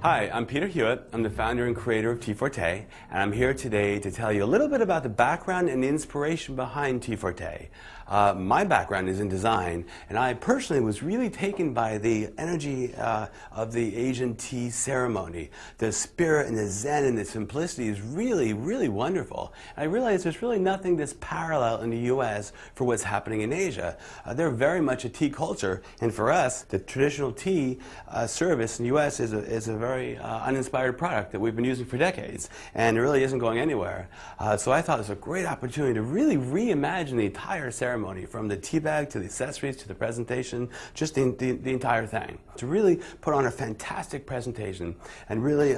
Hi, I'm Peter Hewitt. I'm the founder and creator of Forté, and I'm here today to tell you a little bit about the background and the inspiration behind Forté. My background is in design, and I personally was really taken by the energy of the Asian tea ceremony. The spirit and the zen and the simplicity is really, really wonderful. And I realized there's really nothing that's parallel in the U.S. for what's happening in Asia. They're very much a tea culture, and for us, the traditional tea service in the U.S. is a very uninspired product that we've been using for decades, and it really isn't going anywhere. So I thought it was a great opportunity to really reimagine the entire ceremony, from the tea bag to the accessories to the presentation, just the entire thing. To really put on a fantastic presentation and really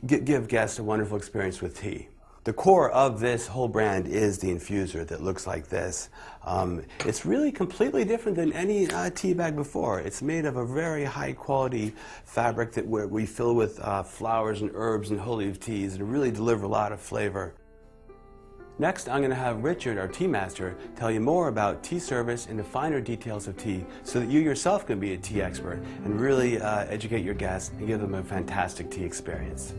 give guests a wonderful experience with tea. The core of this whole brand is the infuser that looks like this. It's really completely different than any tea bag before. It's made of a very high quality fabric that we fill with flowers and herbs and whole leaf teas and really deliver a lot of flavor. Next, I'm going to have Richard, our tea master, tell you more about tea service and the finer details of tea so that you yourself can be a tea expert and really educate your guests and give them a fantastic tea experience.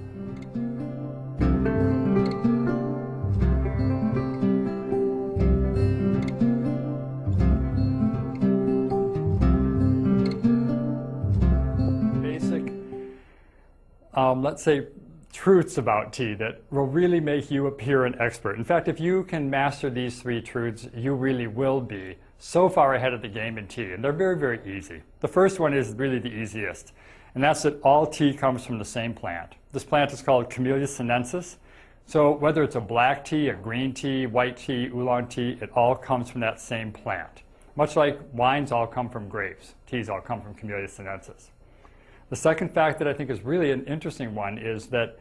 Let's say, truths about tea that will really make you appear an expert. In fact, if you can master these three truths, you really will be so far ahead of the game in tea, and they're very, very easy. The first one is really the easiest, and that's that all tea comes from the same plant. This plant is called Camellia sinensis. So whether it's a black tea, a green tea, white tea, oolong tea, it all comes from that same plant. Much like wines all come from grapes, teas all come from Camellia sinensis. The second fact that I think is really an interesting one is that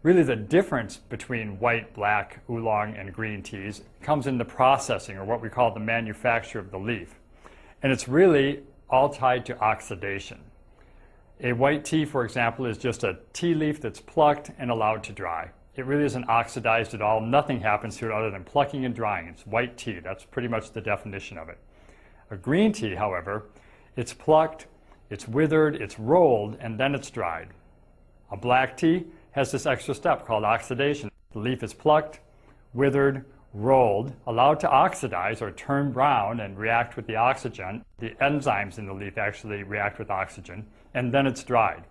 really the difference between white, black, oolong, and green teas comes in the processing, or what we call the manufacture of the leaf. And it's really all tied to oxidation. A white tea, for example, is just a tea leaf that's plucked and allowed to dry. It really isn't oxidized at all. Nothing happens to it other than plucking and drying. It's white tea. That's pretty much the definition of it. A green tea, however, it's plucked, it's withered, it's rolled, and then it's dried. A black tea has this extra step called oxidation. The leaf is plucked, withered, rolled, allowed to oxidize or turn brown and react with the oxygen. The enzymes in the leaf actually react with oxygen, and then it's dried.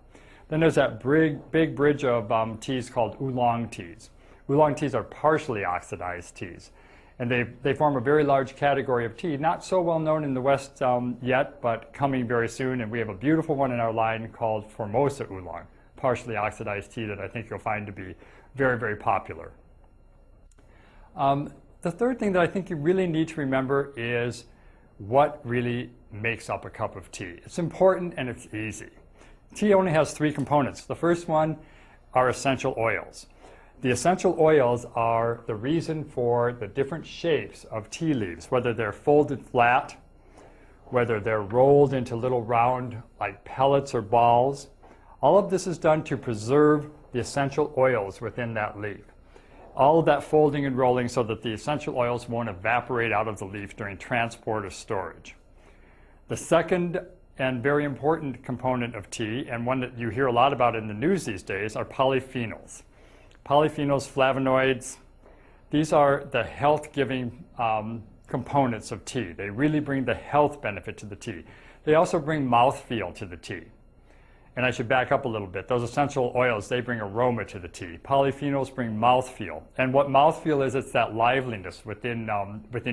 Then there's that big bridge of teas called oolong teas. Oolong teas are partially oxidized teas. And they form a very large category of tea, not so well known in the West yet, but coming very soon. And we have a beautiful one in our line called Formosa Oolong, partially oxidized tea that I think you'll find to be very, very popular. The third thing that I think you really need to remember is what really makes up a cup of tea. It's important and it's easy. Tea only has three components. The first one are essential oils. The essential oils are the reason for the different shapes of tea leaves, whether they're folded flat, whether they're rolled into little round like pellets or balls. All of this is done to preserve the essential oils within that leaf. All of that folding and rolling so that the essential oils won't evaporate out of the leaf during transport or storage. The second and very important component of tea, and one that you hear a lot about in the news these days, are polyphenols. Polyphenols, flavonoids, these are the health-giving components of tea. They really bring the health benefit to the tea. They also bring mouthfeel to the tea. And I should back up a little bit. Those essential oils, they bring aroma to the tea. Polyphenols bring mouthfeel. And what mouthfeel is, it's that liveliness within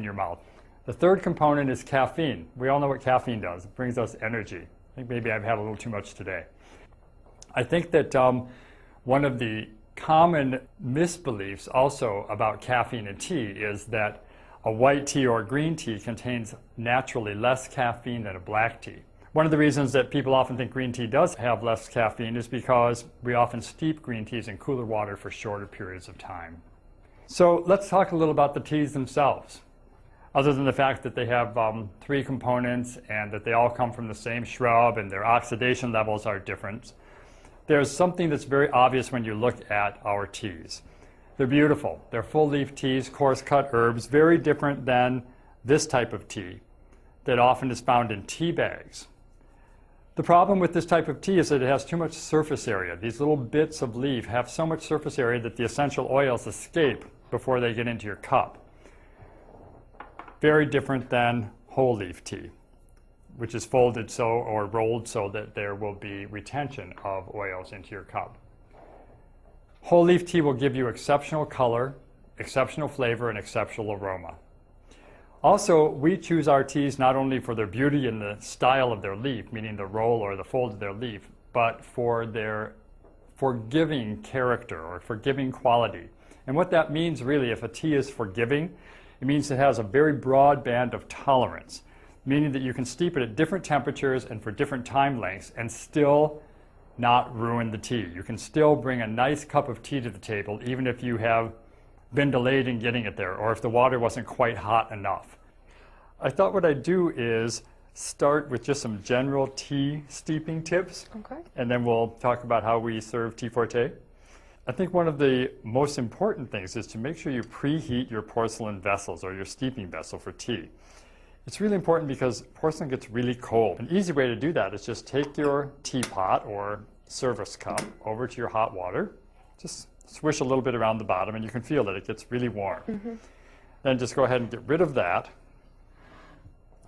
your mouth. The third component is caffeine. We all know what caffeine does. It brings us energy. I think maybe I've had a little too much today. I think that one of the common misbeliefs also about caffeine in tea is that a white tea or a green tea contains naturally less caffeine than a black tea. One of the reasons that people often think green tea does have less caffeine is because we often steep green teas in cooler water for shorter periods of time. So let's talk a little about the teas themselves. Other than the fact that they have three components and that they all come from the same shrub and their oxidation levels are different, there's something that's very obvious when you look at our teas. They're beautiful. They're full leaf teas, coarse cut herbs, very different than this type of tea that often is found in tea bags. The problem with this type of tea is that it has too much surface area. These little bits of leaf have so much surface area that the essential oils escape before they get into your cup. Very different than whole leaf tea, which is folded so or rolled so that there will be retention of oils into your cup. Whole leaf tea will give you exceptional color, exceptional flavor, and exceptional aroma. Also, we choose our teas not only for their beauty and the style of their leaf, meaning the roll or the fold of their leaf, but for their forgiving character or forgiving quality. And what that means really, if a tea is forgiving, it means it has a very broad band of tolerance, meaning that you can steep it at different temperatures and for different time lengths and still not ruin the tea. You can still bring a nice cup of tea to the table even if you have been delayed in getting it there or if the water wasn't quite hot enough. I thought what I'd do is start with just some general tea steeping tips. Okay. And then we'll talk about how we serve tea forte. I think one of the most important things is to make sure you preheat your porcelain vessels or your steeping vessel for tea. It's really important because porcelain gets really cold. An easy way to do that is just take your teapot or service cup over to your hot water. Just swish a little bit around the bottom and you can feel that it gets really warm. Mm-hmm. Then just go ahead and get rid of that.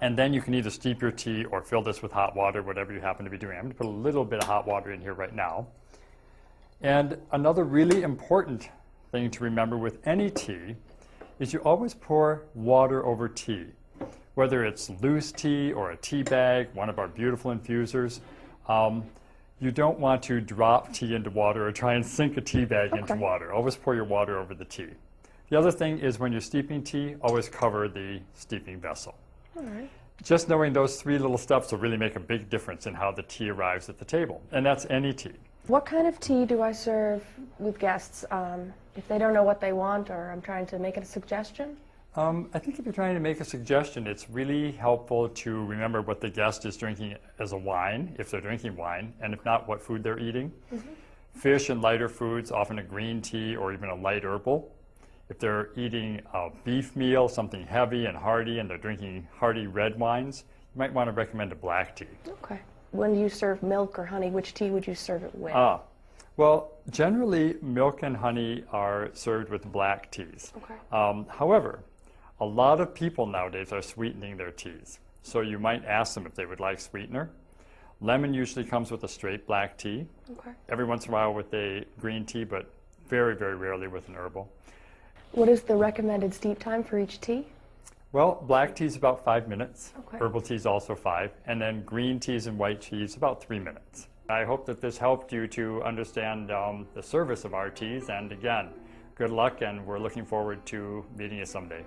And then you can either steep your tea or fill this with hot water, whatever you happen to be doing. I'm going to put a little bit of hot water in here right now. And another really important thing to remember with any tea is you always pour water over tea. Whether it's loose tea or a tea bag, one of our beautiful infusers, you don't want to drop tea into water or try and sink a tea bag into water. Always pour your water over the tea. The other thing is when you're steeping tea, always cover the steeping vessel. All right. Just knowing those three little steps will really make a big difference in how the tea arrives at the table. And that's any tea. What kind of tea do I serve with guests if they don't know what they want or I'm trying to make a suggestion? I think if you're trying to make a suggestion, it's really helpful to remember what the guest is drinking as a wine, if they're drinking wine, and if not, what food they're eating. Mm-hmm. Fish and lighter foods, often a green tea or even a light herbal. If they're eating a beef meal, something heavy and hearty, and they're drinking hearty red wines, you might want to recommend a black tea. Okay. When you serve milk or honey, which tea would you serve it with? Well, generally, milk and honey are served with black teas. Okay. However, a lot of people nowadays are sweetening their teas. So you might ask them if they would like sweetener. Lemon usually comes with a straight black tea. Okay. Every once in a while with a green tea, but very, very rarely with an herbal. What is the recommended steep time for each tea? Well, black tea is about 5 minutes. Okay. Herbal tea is also 5. And then green teas and white teas about 3 minutes. I hope that this helped you to understand the service of our teas. And again, good luck, and we're looking forward to meeting you someday.